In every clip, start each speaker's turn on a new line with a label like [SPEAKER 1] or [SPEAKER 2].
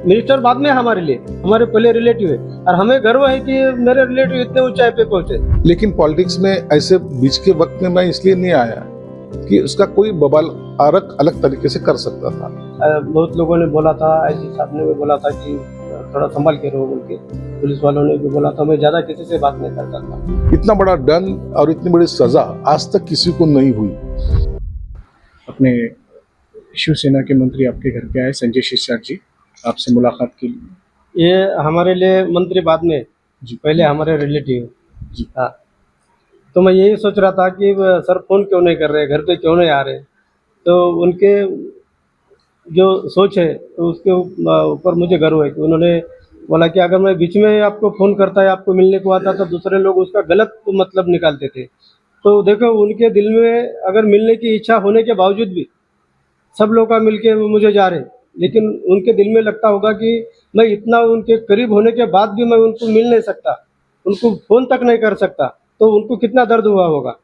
[SPEAKER 1] Minister बाद में हमारे लिए, हमारे पहले रिलेटिव है और हमें गर्व है कि मेरे रिलेटिव इतने ऊंचाई पे पहुंचे।
[SPEAKER 2] लेकिन पॉलिटिक्स में ऐसे बीच के वक्त में मैं इसलिए नहीं आया कि उसका कोई बवाल अलग तरीके से कर सकता था।
[SPEAKER 1] बहुत लोगों ने बोला था, आईजी साहब ने भी बोला था कि थोड़ा संभल के रहो बोल के, पुलिस वालों ने भी बोला था। मैं ज्यादा किसी से बात नहीं करता था।
[SPEAKER 2] इतना बड़ा दंड और इतनी बड़ी सजा आज तक किसी को नहीं हुई।
[SPEAKER 3] अपने शिवसेना के मंत्री आपके घर पे आए, संजय शिरसाट जी, आपसे मुलाकात के लिए।
[SPEAKER 1] ये हमारे लिए मंत्री बाद में
[SPEAKER 3] जी,
[SPEAKER 1] पहले हमारे रिलेटिव
[SPEAKER 3] जी।
[SPEAKER 1] हाँ, तो मैं यही सोच रहा था कि सर फोन क्यों नहीं कर रहे, घर पे क्यों नहीं आ रहे। तो उनके जो सोच है तो उसके ऊपर मुझे गर्व है कि उन्होंने बोला कि अगर मैं बीच में आपको फ़ोन करता या आपको मिलने को आता तो दूसरे लोग उसका गलत मतलब निकालते थे। तो देखो उनके दिल में अगर मिलने की इच्छा होने के बावजूद भी सब लोग का मिल के मुझे जा रहे, लेकिन उनके दिल में लगता होगा कि मैं इतना उनके करीब होने के बाद भी मैं उनको मिल नहीं सकता, उनको फ़ोन तक नहीं कर सकता, तो उनको कितना दर्द हुआ होगा।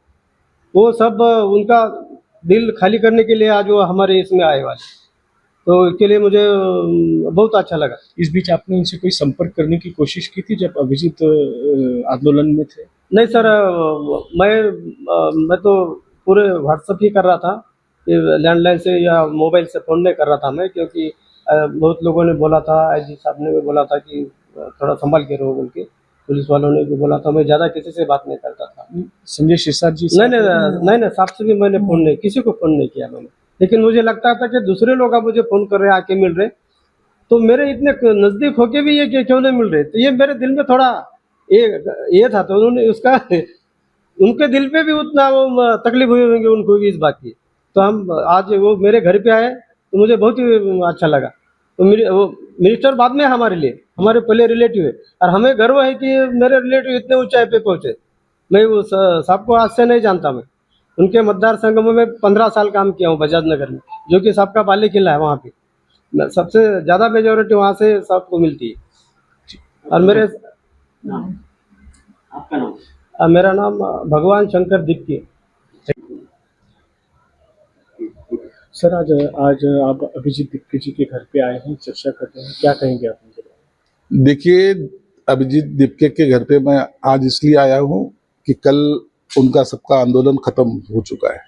[SPEAKER 1] वो सब उनका दिल खाली करने के लिए आज वो हमारे इसमें आए वाले, तो इसके लिए मुझे बहुत अच्छा लगा।
[SPEAKER 3] इस बीच आपने उनसे कोई संपर्क करने की कोशिश की थी जब अभिजीत आंदोलन में थे?
[SPEAKER 1] नहीं सर, मैं तो पूरे व्हाट्सएप ही कर रहा था, लैंडलाइन से या मोबाइल से फ़ोन नहीं कर रहा था मैं, क्योंकि बहुत लोगों ने बोला था, आईजी साहब ने भी बोला था कि थोड़ा संभल के रहो बोल के, पुलिस वालों ने भी बोला था। मैं ज़्यादा किसी से बात नहीं करता था।
[SPEAKER 3] संजय शिरसाट जी से
[SPEAKER 1] नहीं, साहब से भी मैंने फ़ोन नहीं, किसी को फ़ोन नहीं किया मैंने। लेकिन मुझे लगता था कि दूसरे लोग अब मुझे फ़ोन कर रहे हैं, आके मिल रहे, तो मेरे इतने नज़दीक होके भी ये क्यों नहीं मिल रहे, तो ये मेरे दिल में थोड़ा ये था। तो उन्होंने उसका उनके दिल पे भी उतना वो तकलीफ हुई होंगी उनको भी इस बात की। तो हम आज वो मेरे घर पे आए तो मुझे बहुत ही अच्छा लगा। तो वो मिनिस्टर बाद में हमारे लिए, हमारे पहले रिलेटिव है और हमें गर्व है कि मेरे रिलेटिव इतने ऊंचाई पे पहुंचे। मैं वो साहब को आज से नहीं जानता। मैं उनके मतदार संघ में 15 साल काम किया हूँ बजाज नगर में, जो कि साहब का बाले किला है। वहाँ पे सबसे ज़्यादा मेजोरिटी वहाँ से साहब को मिलती है। और मेरा नाम भगवान शंकर दीप्के।
[SPEAKER 3] सर, आज आप अभिजीत दीप्के जी के घर पे आए हैं, चर्चा कर रहे हैं, क्या कहेंगे आप उनके बारे में?
[SPEAKER 2] देखिए, अभिजीत दीपके के घर पे मैं आज इसलिए आया हूँ कि कल उनका सबका आंदोलन खत्म हो चुका है।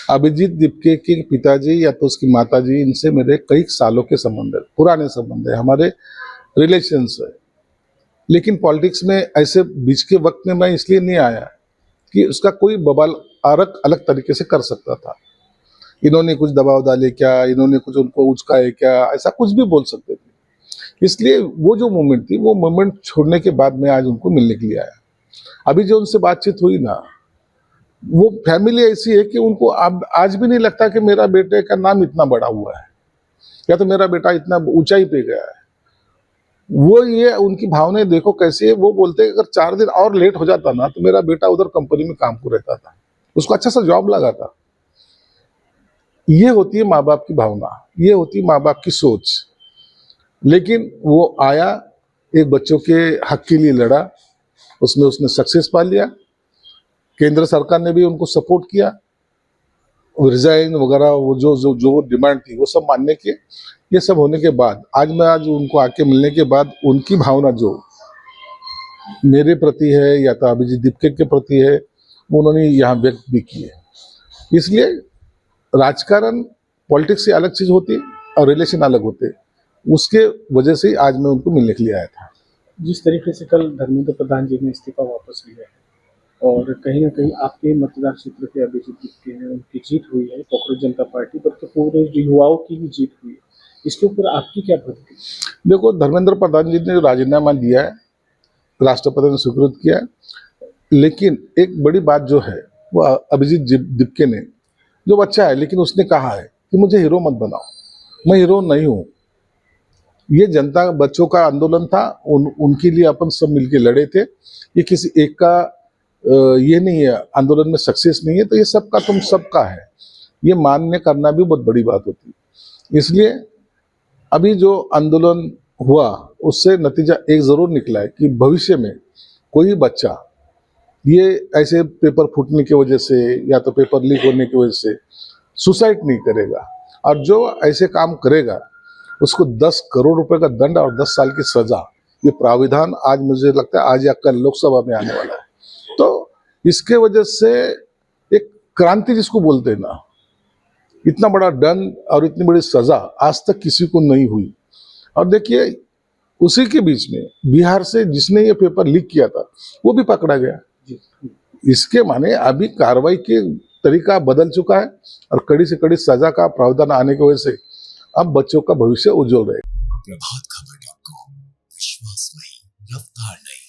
[SPEAKER 2] अभिजीत दीपके के पिताजी या तो उसकी माताजी, इनसे मेरे कई सालों के संबंध है, पुराने संबंध है, हमारे रिलेशंस है। लेकिन पॉलिटिक्स में ऐसे बीच के वक्त में मैं इसलिए नहीं आया कि उसका कोई बवाल अलग तरीके से कर सकता था। इन्होंने कुछ दबाव डाले क्या, इन्होंने कुछ उनको उचकाए क्या, ऐसा कुछ भी बोल सकते थे। इसलिए वो जो मोमेंट थी, वो मोमेंट छोड़ने के बाद मैं आज उनको मिलने के लिए आया। अभी जो उनसे बातचीत हुई ना, वो फैमिली ऐसी है कि उनको अब आज भी नहीं लगता कि मेरा बेटे का नाम इतना बड़ा हुआ है या तो मेरा बेटा इतना ऊंचाई पे गया है। वो ये उनकी भावनाएं देखो कैसी है। वो बोलते हैं अगर 4 दिन और लेट हो जाता ना तो मेरा बेटा उधर कंपनी में काम को रहता था, उसको अच्छा सा जॉब लगा था। ये होती है माँ बाप की भावना, ये होती है माँ बाप की सोच। लेकिन वो आया, एक बच्चों के हक के लिए लड़ा, उसमें उसने सक्सेस पा लिया। केंद्र सरकार ने भी उनको सपोर्ट किया, रिजाइन वगैरह वो जो डिमांड थी वो सब मानने के। ये सब होने के बाद आज उनको आके मिलने के बाद उनकी भावना जो मेरे प्रति है या तो अभिजीत दीपके के प्रति है, उन्होंने यहाँ व्यक्त भी की है। इसलिए राजकारण पॉलिटिक्स से अलग चीज होती है और रिलेशन अलग होते हैं। उसके वजह से आज मैं उनको मिलने के लिए आया था।
[SPEAKER 3] जिस तरीके से कल धर्मेंद्र प्रधान जी ने इस्तीफा वापस लिया है और कहीं ना कहीं आपके मतदार क्षेत्र के अभिजीत दीपके हैं, उनकी जीत हुई है कांग्रेस जनता पार्टी पर, तो पूरे युवाओं की भी जीत हुई है, इसके ऊपर आपकी क्या प्रतिक्रिया?
[SPEAKER 2] देखो, धर्मेंद्र प्रधान जी ने राजीनामा दिया है, राष्ट्रपति ने स्वीकृत किया है, लेकिन एक बड़ी बात जो है वो अभिजीत दीपके ने, जो बच्चा है लेकिन उसने कहा है कि मुझे हीरो मत बनाओ, मैं हीरो नहीं हूं। ये जनता बच्चों का आंदोलन था, उनके लिए अपन सब मिलके लड़े थे। ये किसी एक का ये नहीं है, आंदोलन में सक्सेस नहीं है तो ये सबका तुम सबका है, ये मान्य करना भी बहुत बड़ी बात होती है। इसलिए अभी जो आंदोलन हुआ उससे नतीजा एक जरूर निकला है कि भविष्य में कोई बच्चा ये ऐसे पेपर फूटने की वजह से या तो पेपर लीक होने की वजह से सुसाइड नहीं करेगा, और जो ऐसे काम करेगा उसको 10 करोड़ रुपए का दंड और 10 साल की सजा, ये प्राविधान आज मुझे लगता है आज या कल लोकसभा में आने वाला है। तो इसके वजह से एक क्रांति जिसको बोलते हैं ना, इतना बड़ा दंड और इतनी बड़ी सजा आज तक किसी को नहीं हुई। और देखिए उसी के बीच में बिहार से जिसने ये पेपर लीक किया था वो भी पकड़ा गया। इसके माने अभी कार्रवाई के तरीका बदल चुका है और कड़ी से कड़ी सजा का प्रावधान आने की वजह से अब बच्चों का भविष्य उज्जवल रहेगा।
[SPEAKER 4] प्रभात खबर.com, विश्वास नहीं, रफ्तार नहीं।